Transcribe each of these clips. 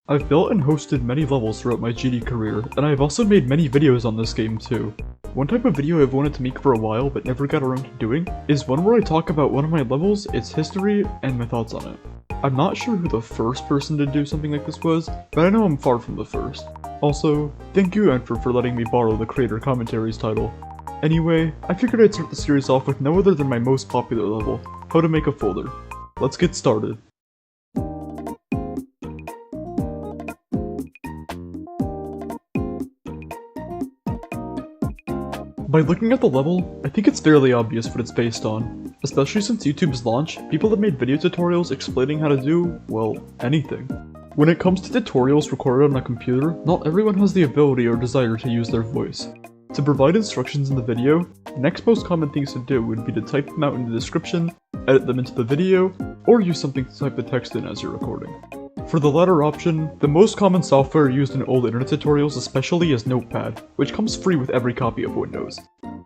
I've built and hosted many levels throughout my GD career, and I've also made many videos on this game too. One type of video I've wanted to make for a while but never got around to doing is one where I talk about one of my levels, its history, and my thoughts on it. I'm not sure who the first person to do something like this was, but I know I'm far from the first. Also, thank you Enfer for letting me borrow the creator commentaries title. Anyway, I figured I'd start the series off with no other than my most popular level, how to make a folder. Let's get started. By looking at the level, I think it's fairly obvious what it's based on. Especially since YouTube's launch, people have made video tutorials explaining how to do, well, anything. When it comes to tutorials recorded on a computer, not everyone has the ability or desire to use their voice. To provide instructions in the video, the next most common things to do would be to type them out in the description, edit them into the video, or use something to type the text in as you're recording. For the latter option, the most common software used in old internet tutorials especially is Notepad, which comes free with every copy of Windows.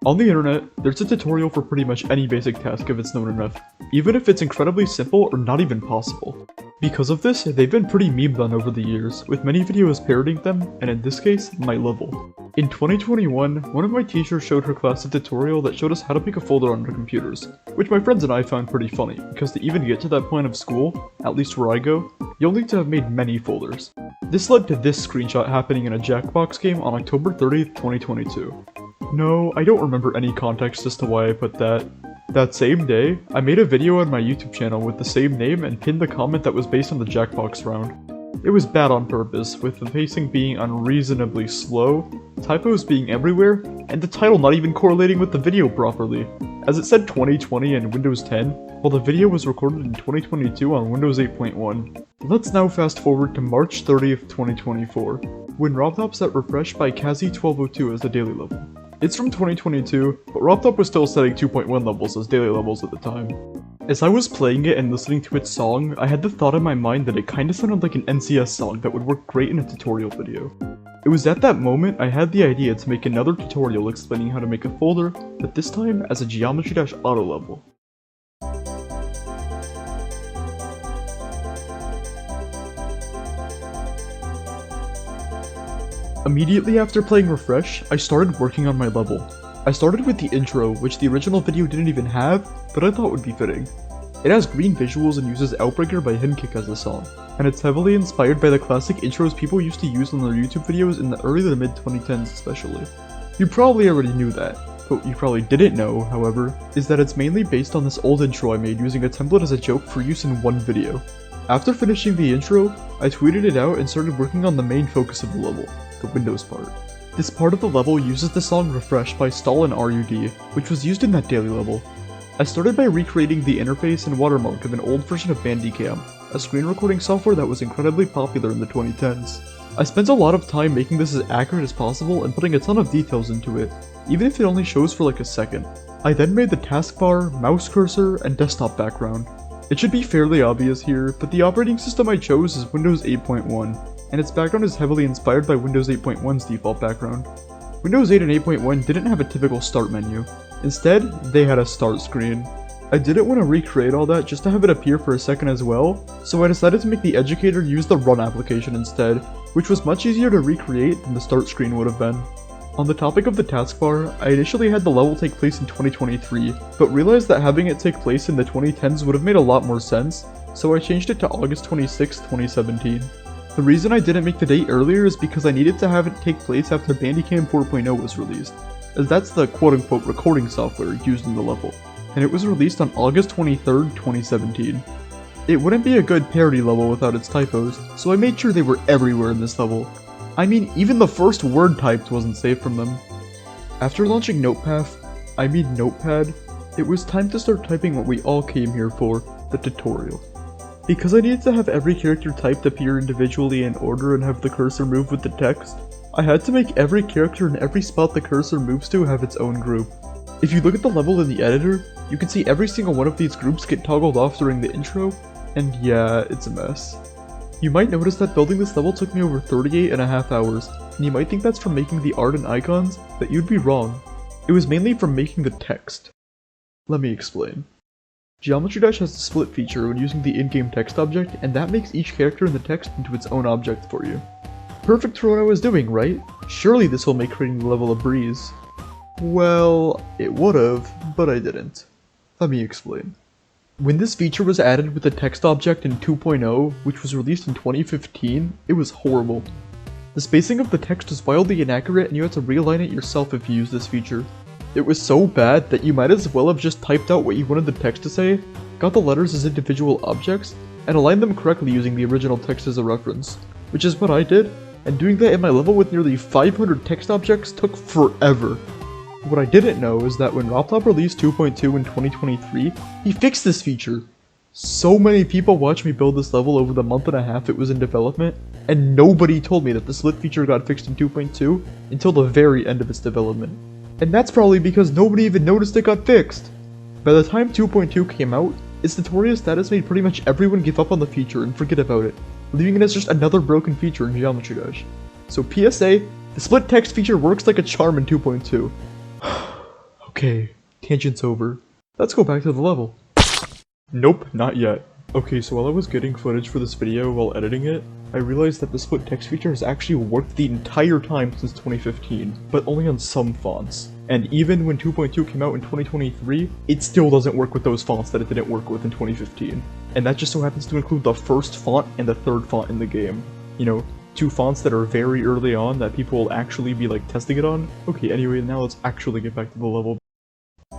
On the internet, there's a tutorial for pretty much any basic task if it's known enough, even if it's incredibly simple or not even possible. Because of this, they've been pretty memed on over the years, with many videos parodying them, and in this case, my level. In 2021, one of my teachers showed her class a tutorial that showed us how to make a folder on our computers, which my friends and I found pretty funny, because to even get to that point of school, at least where I go, you'll need to have made many folders. This led to this screenshot happening in a Jackbox game on October 30th, 2022. No, I don't remember any context as to why I put that. That same day, I made a video on my YouTube channel with the same name and pinned the comment that was based on the Jackbox round. It was bad on purpose, with the pacing being unreasonably slow, typos being everywhere, and the title not even correlating with the video properly, as it said 2020 and Windows 10, while the video was recorded in 2022 on Windows 8.1. Let's now fast forward to March 30th, 2024, when RobTop set Refresh by Kazi1202 as the daily level. It's from 2022, but RobTop was still setting 2.1 levels as daily levels at the time. As I was playing it and listening to its song, I had the thought in my mind that it kinda sounded like an NCS song that would work great in a tutorial video. It was at that moment I had the idea to make another tutorial explaining how to make a folder, but this time as a Geometry-Auto level. Immediately after playing Refresh, I started working on my level. I started with the intro, which the original video didn't even have, but I thought would be fitting. It has green visuals and uses Outbreaker by Himkick as the song, and it's heavily inspired by the classic intros people used to use on their YouTube videos in the early to mid 2010s especially. You probably already knew that. What you probably didn't know, however, is that it's mainly based on this old intro I made using a template as a joke for use in one video. After finishing the intro, I tweeted it out and started working on the main focus of the level, the Windows part. This part of the level uses the song Refresh by Stall and RUD, which was used in that daily level. I started by recreating the interface and watermark of an old version of Bandicam, a screen recording software that was incredibly popular in the 2010s. I spent a lot of time making this as accurate as possible and putting a ton of details into it, even if it only shows for like a second. I then made the taskbar, mouse cursor, and desktop background. It should be fairly obvious here, but the operating system I chose is Windows 8.1, and its background is heavily inspired by Windows 8.1's default background. Windows 8 and 8.1 didn't have a typical start menu. Instead, they had a start screen. I didn't want to recreate all that just to have it appear for a second as well, so I decided to make the educator use the run application instead, which was much easier to recreate than the start screen would have been. On the topic of the taskbar, I initially had the level take place in 2023, but realized that having it take place in the 2010s would have made a lot more sense, so I changed it to August 26, 2017. The reason I didn't make the date earlier is because I needed to have it take place after Bandicam 4.0 was released, as that's the quote-unquote recording software used in the level, and it was released on August 23, 2017. It wouldn't be a good parody level without its typos, so I made sure they were everywhere in this level. I mean, even the first word typed wasn't saved from them. After launching Notepad, it was time to start typing what we all came here for, the tutorial. Because I needed to have every character typed appear individually in order and have the cursor move with the text, I had to make every character in every spot the cursor moves to have its own group. If you look at the level in the editor, you can see every single one of these groups get toggled off during the intro, and yeah, it's a mess. You might notice that building this level took me over 38.5 hours, and you might think that's from making the art and icons, but you'd be wrong. It was mainly from making the text. Let me explain. Geometry Dash has the split feature when using the in-game text object, and that makes each character in the text into its own object for you. Perfect for what I was doing, right? Surely this will make creating the level a breeze. Well, it would've, but I didn't. Let me explain. When this feature was added with the text object in 2.0, which was released in 2015, it was horrible. The spacing of the text was wildly inaccurate and you had to realign it yourself if you used this feature. It was so bad that you might as well have just typed out what you wanted the text to say, got the letters as individual objects, and aligned them correctly using the original text as a reference. Which is what I did, and doing that in my level with nearly 500 text objects took forever. What I didn't know is that when Frappe released 2.2 in 2023, he fixed this feature. So many people watched me build this level over the month and a half it was in development, and nobody told me that the split feature got fixed in 2.2 until the very end of its development. And that's probably because nobody even noticed it got fixed. By the time 2.2 came out, its notorious status made pretty much everyone give up on the feature and forget about it, leaving it as just another broken feature in Geometry Dash. So PSA, the split text feature works like a charm in 2.2. Okay, tangent's over. Let's go back to the level. Nope, not yet. Okay, so while I was getting footage for this video while editing it, I realized that the split text feature has actually worked the entire time since 2015, but only on some fonts. And even when 2.2 came out in 2023, it still doesn't work with those fonts that it didn't work with in 2015. And that just so happens to include the first font and the third font in the game. You know, two fonts that are very early on that people will actually be like testing it on. Okay, anyway, now let's actually get back to the level.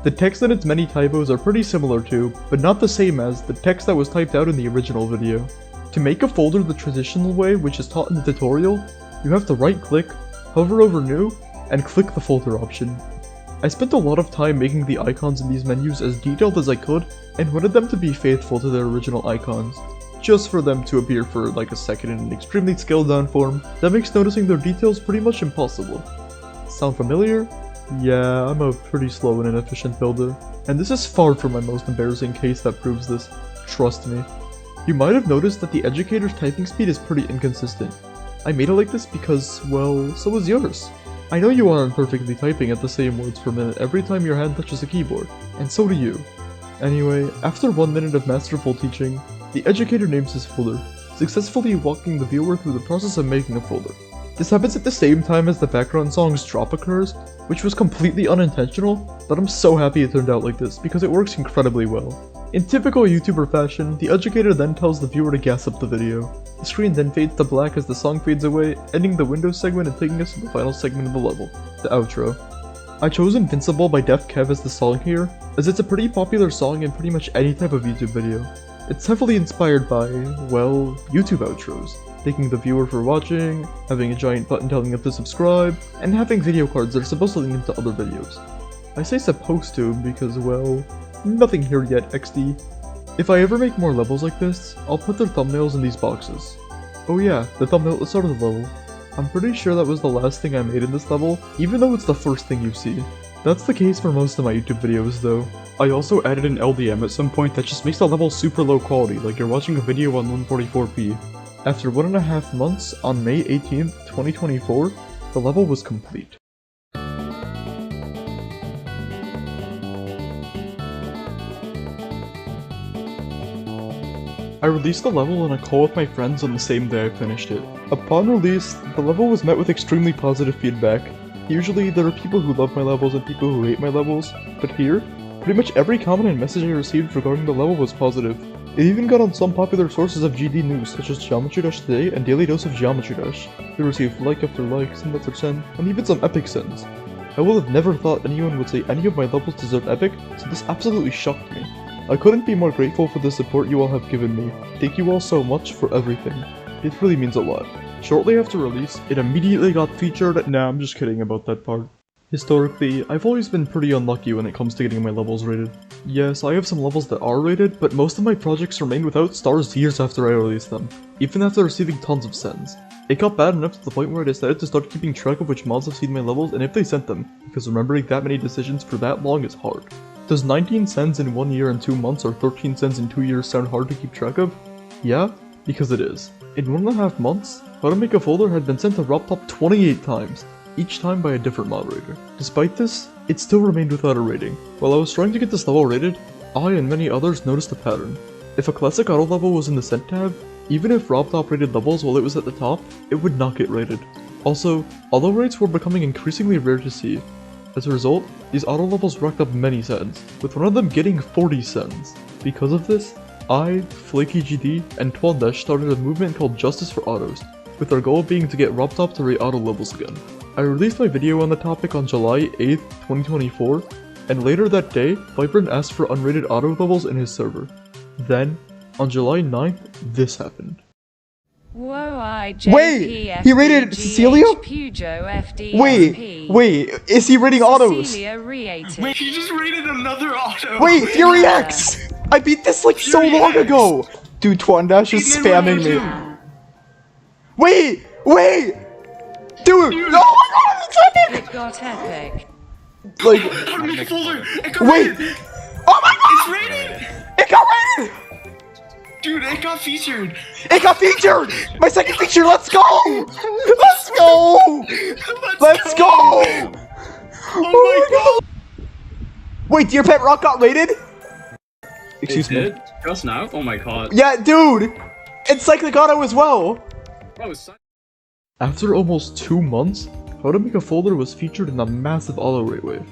The text and its many typos are pretty similar to, but not the same as, the text that was typed out in the original video. To make a folder the traditional way, which is taught in the tutorial, you have to right-click, hover over New, and click the folder option. I spent a lot of time making the icons in these menus as detailed as I could, and wanted them to be faithful to their original icons, just for them to appear for like a second in an extremely scaled down form that makes noticing their details pretty much impossible. Sound familiar? Yeah, I'm a pretty slow and inefficient builder, and this is far from my most embarrassing case that proves this, trust me. You might have noticed that the educator's typing speed is pretty inconsistent. I made it like this because, well, so is yours. I know you aren't perfectly typing at the same words per minute every time your hand touches a keyboard, and so do you. Anyway, after 1 minute of masterful teaching, the educator names his folder, successfully walking the viewer through the process of making a folder. This happens at the same time as the background song's drop occurs, which was completely unintentional, but I'm so happy it turned out like this because it works incredibly well. In typical YouTuber fashion, the educator then tells the viewer to gas up the video. The screen then fades to black as the song fades away, ending the Windows segment and taking us to the final segment of the level, the outro. I chose Invincible by Def Kev as the song here, as it's a pretty popular song in pretty much any type of YouTube video. It's heavily inspired by, well, YouTube outros, thanking the viewer for watching, having a giant button telling them to subscribe, and having video cards that are supposed to link into other videos. I say supposed to because, well, nothing here yet, XD. If I ever make more levels like this, I'll put their thumbnails in these boxes. Oh yeah, the thumbnail at the start of the level. I'm pretty sure that was the last thing I made in this level, even though it's the first thing you see. That's the case for most of my YouTube videos though. I also added an LDM at some point that just makes the level super low quality, like you're watching a video on 144p. After 1.5 months, on May 18th, 2024, the level was complete. I released the level in a call with my friends on the same day I finished it. Upon release, the level was met with extremely positive feedback. Usually, there are people who love my levels and people who hate my levels, but here, pretty much every comment and message I received regarding the level was positive. It even got on some popular sources of GD news such as Geometry Dash Today and Daily Dose of Geometry Dash. It received like after like, send after send, and even some epic sends. I would have never thought anyone would say any of my levels deserve epic, so this absolutely shocked me. I couldn't be more grateful for the support you all have given me. Thank you all so much for everything. It really means a lot. Shortly after release, it immediately got featured. Nah, I'm just kidding about that part. Historically, I've always been pretty unlucky when it comes to getting my levels rated. Yes, I have some levels that are rated, but most of my projects remain without stars years after I release them, even after receiving tons of sends. It got bad enough to the point where I decided to start keeping track of which mods have seen my levels and if they sent them, because remembering that many decisions for that long is hard. Does 19 sends in 1 year and 2 months or 13 sends in 2 years sound hard to keep track of? Yeah, because it is. In 1.5 months, How to Make a Folder had been sent to Frappe 28 times, each time by a different moderator. Despite this, it still remained without a rating. While I was trying to get this level rated, I and many others noticed a pattern. If a classic auto level was in the sent tab, even if Rob top rated levels while it was at the top, it would not get rated. Also, auto rates were becoming increasingly rare to see. As a result, these auto levels racked up many cents, with one of them getting 40 cents. Because of this, I, Flaky GD, and Tomodachi started a movement called Justice for Autos, with our goal being to get Rob top to rate auto levels again. I released my video on the topic on July 8th, 2024, and later that day, Vibrant asked for unrated auto levels in his server. Then, on July 9th, this happened. Wait! He rated Cecilia? Wait, is he rating autos? Wait, he just rated another auto! Wait, Fury X! I beat this like so long ago! Dude, Tomodachi is spamming me. Wait! Dude! Oh my god, it's epic! It got epic. Like, It got wait! rated. Oh my god! It's rated! It got rated! Dude, it got featured! It got featured! My second feature, let's go! Let's go! Let's go! Oh my god! Wait, Dear Pet Rock got rated? Excuse me. Did? Just now? Oh my god. Yeah, dude! It's Cyclic Auto as well! Oh, After almost 2 months, How to Make a Folder was featured in a massive auto rate wave.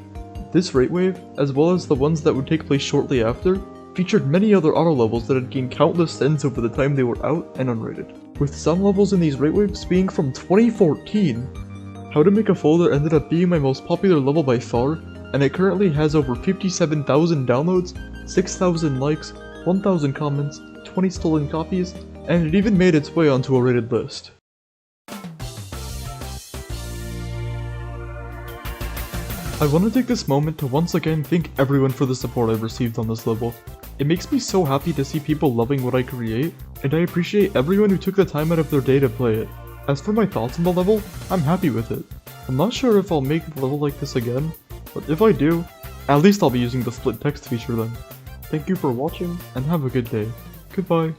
This rate wave, as well as the ones that would take place shortly after, featured many other auto levels that had gained countless cents over the time they were out and unrated. With some levels in these rate waves being from 2014, How to Make a Folder ended up being my most popular level by far, and it currently has over 57,000 downloads, 6,000 likes, 1,000 comments, 20 stolen copies, and it even made its way onto a rated list. I want to take this moment to once again thank everyone for the support I've received on this level. It makes me so happy to see people loving what I create, and I appreciate everyone who took the time out of their day to play it. As for my thoughts on the level, I'm happy with it. I'm not sure if I'll make a level like this again, but if I do, at least I'll be using the split text feature then. Thank you for watching, and have a good day. Goodbye.